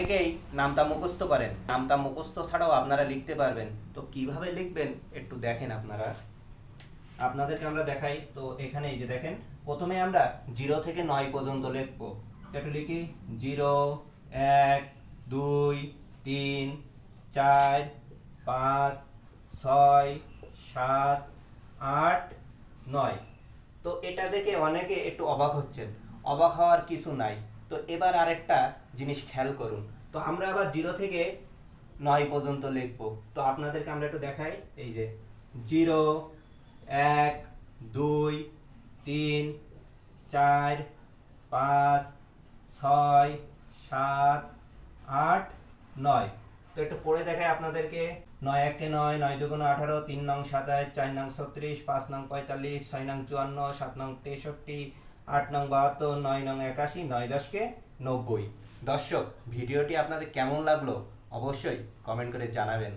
অনেকেই নামতা মুখস্থ করেন, নামতা মুখস্থ ছাড়াও আপনারা লিখতে পারবেন। তো কিভাবে লিখবেন একটু দেখেন আপনারা, আপনাদেরকে আমরা দেখাই। তো এখানে এই যে দেখেন, প্রথমে আমরা 0 থেকে 9 পর্যন্ত লিখবো। তো একটু লিখি 0, 1, 2, 3, 4, 5, 6, 7, 8, 9। তো এটা দেখে অনেকে একটু অবাক হচ্ছেন, অবাক হওয়ার কিছু নাই। তো এবার আরেকটা জিনিস খেয়াল করুন। তো আমরা আবার 0 থেকে 9 পর্যন্ত লিখবো। তো আপনাদেরকে আমরা একটু দেখাই, এই যে 0, 1, 2, 3, 4, 5, 6, 7, 8, 9। তো একটু পড়ে দেখাই আপনাদেরকে। 9 একে 9, 9 দুগুণে 18, 3 নং 27, 4 নং 36, 5 নং 45, 6 নং 54, 7 নং 63, 8 নং 72, 9 নং 81, 9 10 90। দর্শক, ভিডিওটি আপনাদের কেমন লাগলো অবশ্যই কমেন্ট করে জানাবেন।